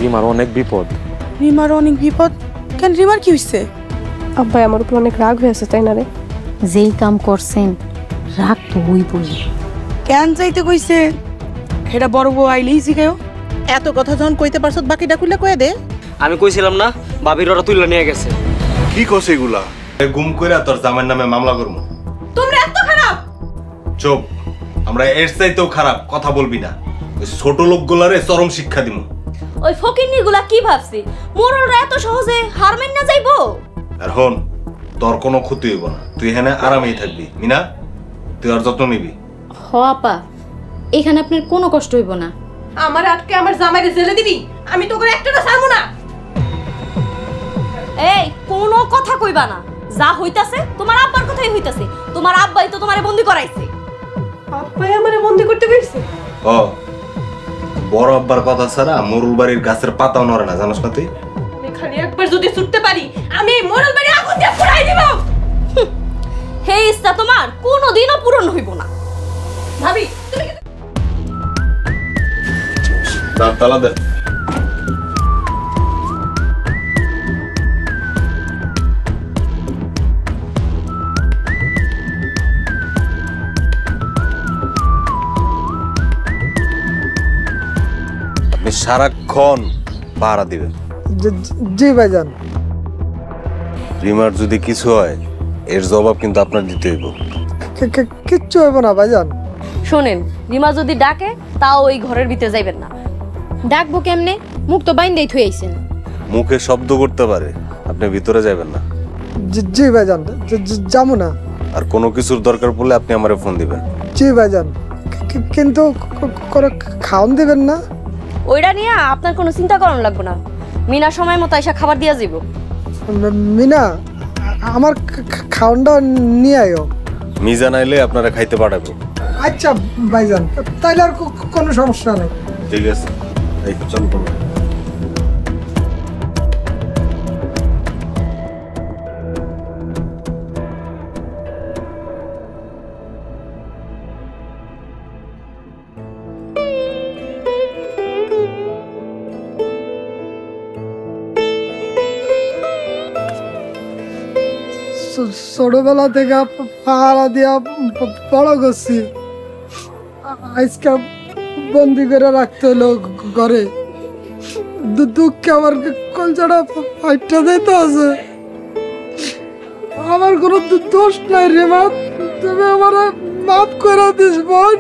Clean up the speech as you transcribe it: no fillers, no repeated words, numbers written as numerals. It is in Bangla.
রিমার অনেক বিপদ। রিমার অনেক বিপদ? কেন, রিমার কি হইছে? আব্বাই আমার উপর অনেক রাগ হয়েছে, তাই না রে? যেই কাম করছেন রাগ তো হইবই। কেন যাইতে কইছে এটা বড় বউ আইলেই জিগায়ও। এত কথা যখন কইতে পারছ বাকিটা খুলে কয়ে দে। আমি কইছিলাম না ভাবির ওরা তুইলা নিয়ে গেছে। কি কস এগুলা? গুম কইরা তোর জামাইয়ের নামে মামলা করব। তোমরা এত খারাপ? চুপ। আমরা এর চাইতেও খারাপ, কথা বলবি না। ওই ছোট লোকগুলারে চরম শিক্ষা দিমু। ওই ফকিন্নিগুলা কি ভাবছি মোরলরা এত সহজে হার মাইন না যাইবো? আর হন, তোর কোনো ক্ষতি হইব না, তুই এখানে আরামেই থাকবি। মিনা, তুই আর যত্ন নিবি। হ আপা, এখানে আপনার কোনো কষ্ট হইব না। আমার আটকে আমার জামাইরে জেলে দিবি? আমি তো করে একটাটা ছাড়বো না। এই কোনো কথা কইবা না, যা হইতাছে তোমার আব্বার কথাই হইতাছে। তোমার আব্বাই তো তোমারে বন্দি করাইছে। আব্বাই আমারে বন্দি করতে কইছে? ও, বড় আব্বার কথা ছাড়া মোরুল বাড়ির গাছের পাতাও নড়ে না, জানোস না তুই? আমি খালি একবার যদি ছুটতে পারি আমি মোরল বাড়ি আগুন দিয়ে পুড়াই দিব। হে ইচ্ছা তোমার কোনোদিনও পূরণ হইব না। ভাবি তুমি তালা দে। আপনি সারাক্ষণ পাহারা দিবেন। জি ভাইজান। রিমার যদি কিছু হয় এর জবাব কিন্তু আপনার দিতে হইব। কিচ্ছু হইব না ভাইজান। শোনেন, রিমা যদি ডাকে তাও ওই ঘরের ভিতরে যাইবেন না। ডাকবো কেমনে? মুখ তো বাইন্দেই থুই আইছেন। মুখে শব্দ করতে পারে, আপনি ভিতরে যাবেন না। জি ভাইজান, যাবো না। আর কোনো কিছুর দরকার পড়লে আপনি আমারে ফোন দিবেন। জি ভাইজান, কিন্তু কোনো খাওয়ান দিবেন না? ওইটা নিয়ে আপনার কোনো চিন্তা করানো লাগবে না। মিনা সময় মতো এসে খাবার দিয়া যাইব। মিনা, আমার খাওয়ানটা নিয়ে আয়ো। মিজান আইলে আপনারা খাইতে পাঠাবো। আচ্ছা ভাইজান, তাইলে আর কোনো সমস্যা নেই। ঠিক আছে, এই চল বলো। ছোটবেলা থেকে পাহারা দিয়া বড় করছি, আজকে বন্দি করে রাখতে হলো ঘরে। দুঃখে আমার কলজাটা ফাইটটা দিতে আছে। আমার কোনো দোষ নাই রে মা, তুমি আমার মাফ করে দিস বোন।